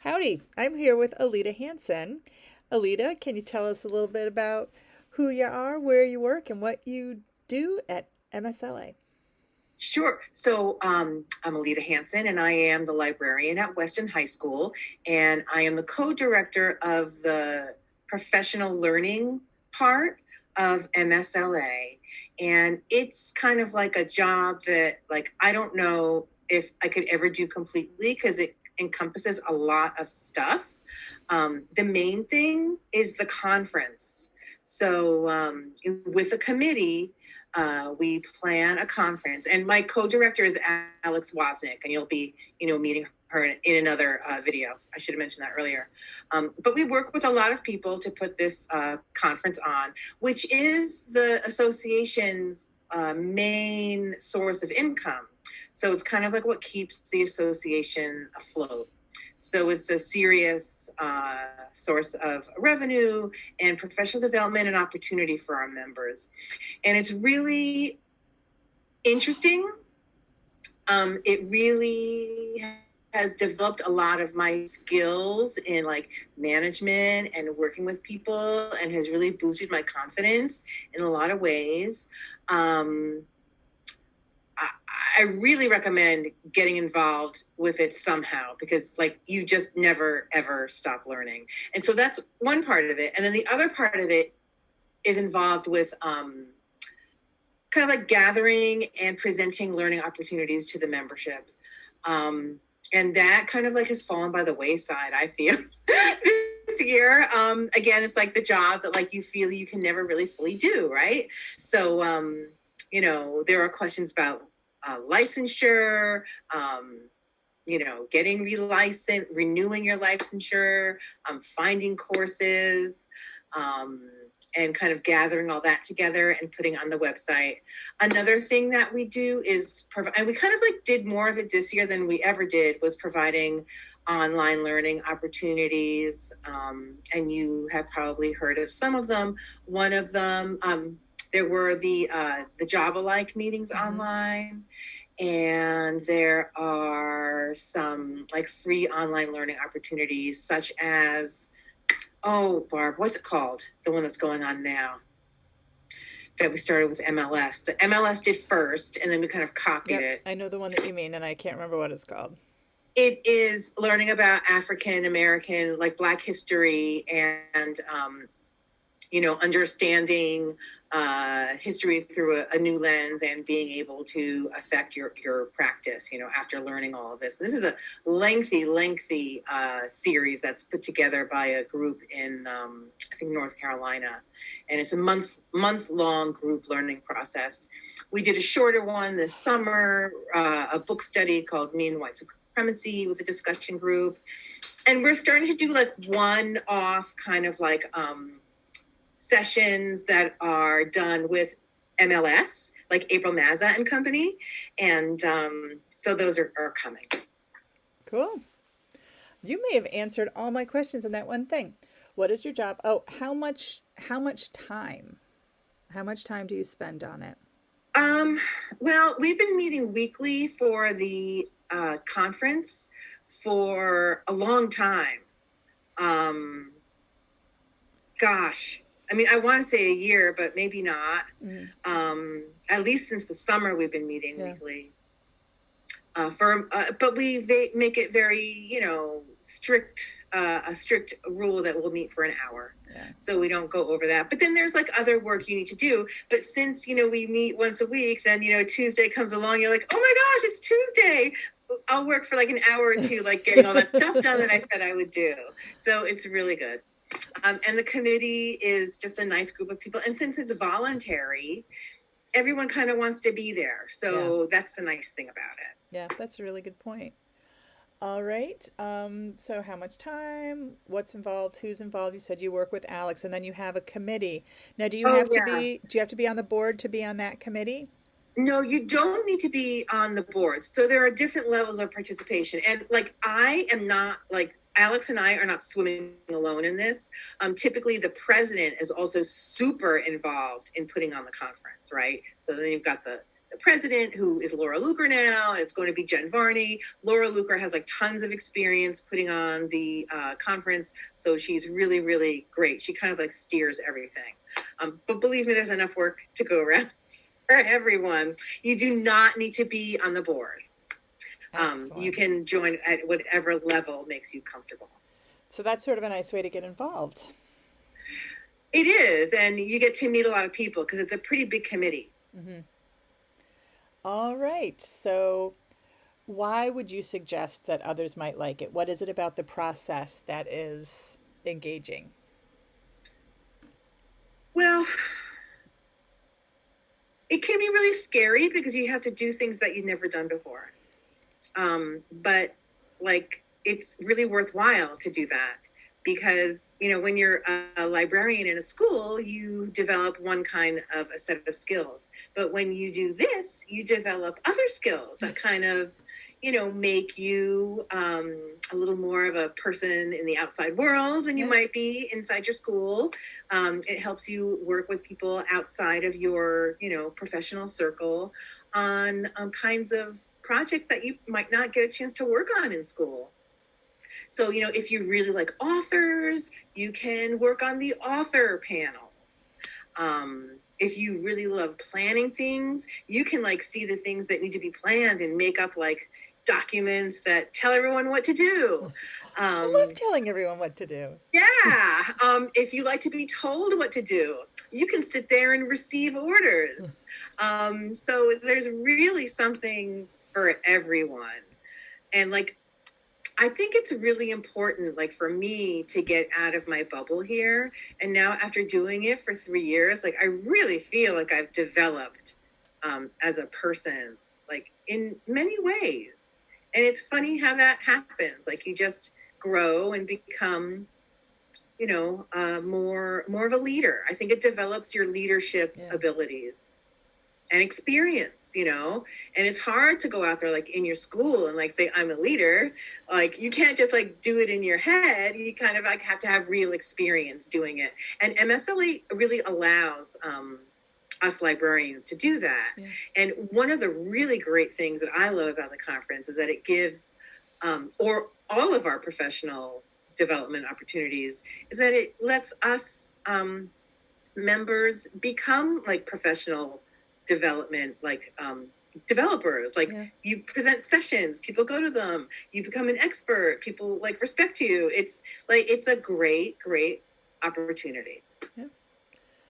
Howdy, I'm here with Alida Hansen. Alida, can you tell us a little bit about who you are, where you work, and what you do at MSLA? Sure. I'm Alida Hansen, and I am the librarian at Weston High School, and I am the co-director of the professional learning part of MSLA. And it's kind of like a job that, like, I don't know if I could ever do completely because it encompasses a lot of stuff. The main thing is the conference. With a committee, we plan a conference, and my co-director is Alex Wozniak, and you'll be, meeting her in another video. I should have mentioned that earlier. But we work with a lot of people to put this conference on, which is the association's main source of income. So it's kind of like what keeps the association afloat. So it's a serious source of revenue and professional development and opportunity for our members. And it's really interesting. It really has developed a lot of my skills in like management and working with people, and has really boosted my confidence in a lot of ways. I really recommend getting involved with it somehow, because like you just never ever stop learning. And so that's one part of it. And then the other part of it is involved with kind of like gathering and presenting learning opportunities to the membership. And that kind of like has fallen by the wayside, I feel, this year. Again, it's like the job that like you feel you can never really fully do, right? There are questions about licensure, getting relicensed, renewing your licensure, finding courses, and kind of gathering all that together and putting on the website. Another thing that we do is provide, and we kind of like did more of it this year than we ever did, was providing online learning opportunities. And you have probably heard of some of them. One of them, there were the Job Alike meetings online, and there are some like free online learning opportunities, such as, oh, Barb, what's it called? The one that's going on now that we started with MLS. The MLS did first, and then we kind of copied Yep, it. I know the one that you mean, and I can't remember what it's called. It is learning about African American, like Black history, and understanding history through a new lens, and being able to affect your practice, after learning all of this. This is a lengthy series that's put together by a group in, I think, North Carolina. And it's a month-long group learning process. We did a shorter one this summer, a book study called Me and White Supremacy, with a discussion group. And we're starting to do like one-off kind of like sessions that are done with MLS, like April Mazza and company. And so those are coming. Cool. You may have answered all my questions in that one thing. What is your job? Oh, how much time? How much time do you spend on it? Well, we've been meeting weekly for the conference for a long time. Um, Gosh, I mean, I want to say a year, but maybe not. Mm, At least since the summer, we've been meeting yeah. weekly. But we make it very, strict, a strict rule that we'll meet for an hour. Yeah. So we don't go over that. But then there's like other work you need to do. But since, we meet once a week, then, Tuesday comes along, you're like, oh my gosh, it's Tuesday. I'll work for like an hour or two, like getting all that stuff done that I said I would do. So it's really good. And the committee is just a nice group of people. And since it's voluntary, everyone kind of wants to be there. Yeah. So that's the nice thing about it. Yeah, that's a really good point. All right. So how much time? What's involved? Who's involved? You said you work with Alex, and then you have a committee. Now, Oh, yeah. do you have to be on the board to be on that committee? No, you don't need to be on the board. So there are different levels of participation. And like, I am not like, Alex and I are not swimming alone in this. Typically, the president is also super involved in putting on the conference, right? So then you've got the the president, who is Laura Luker now, and it's going to be Jen Varney. Laura Luker has like tons of experience putting on the conference, so she's really, really great. She kind of like steers everything. But believe me, there's enough work to go around for everyone. You do not need to be on the board. You can join at whatever level makes you comfortable. So that's sort of a nice way to get involved. It is, and you get to meet a lot of people because it's a pretty big committee. Mm-hmm. All right. So why would you suggest that others might like it? What is it about the process that is engaging? Well, it can be really scary because you have to do things that you've never done before. But like, it's really worthwhile to do that because, you know, when you're a librarian in a school, you develop one kind of a set of skills. But when you do this, you develop other skills that kind of, you know, make you a little more of a person in the outside world than you might be inside your school. It helps you work with people outside of your, you know, professional circle on kinds of projects that you might not get a chance to work on in school. So, you know, if you really like authors, you can work on the author panels. If you really love planning things, you can like see the things that need to be planned and make up like documents that tell everyone what to do. I love telling everyone what to do. Yeah. If you like to be told what to do, you can sit there and receive orders. So there's really something for everyone. And like, I think it's really important, like for me to get out of my bubble here. And now after doing it for 3 years, like I really feel like I've developed as a person, like in many ways. And it's funny how that happens. Like you just grow and become, you know, more of a leader. I think it develops your leadership abilities and experience, you know. And it's hard to go out there like in your school and like say I'm a leader. Like you can't just like do it in your head. You kind of like have to have real experience doing it. And MSLA really allows us librarians to do that. And one of the really great things that I love about the conference is that it gives or all of our professional development opportunities is that it lets us members become like professional development, like developers. Like you present sessions, people go to them, you become an expert, people like respect you. It's like it's a great opportunity.